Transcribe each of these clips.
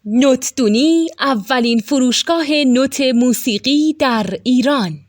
نوتدونی اولین فروشگاه نوت موسیقی در ایران.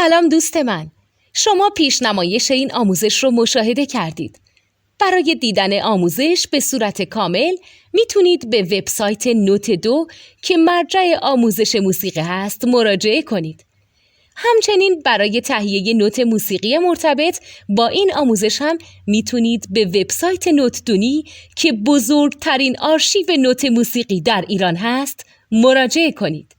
سلام دوست من، شما پیشنمایش این آموزش رو مشاهده کردید. برای دیدن آموزش به صورت کامل میتونید به وبسایت نوت 2 که مرجع آموزش موسیقی هست مراجعه کنید. همچنین برای تهیه نوت موسیقی مرتبط با این آموزش هم میتونید به وبسایت نوتدونی که بزرگترین آرشیو نوت موسیقی در ایران هست مراجعه کنید.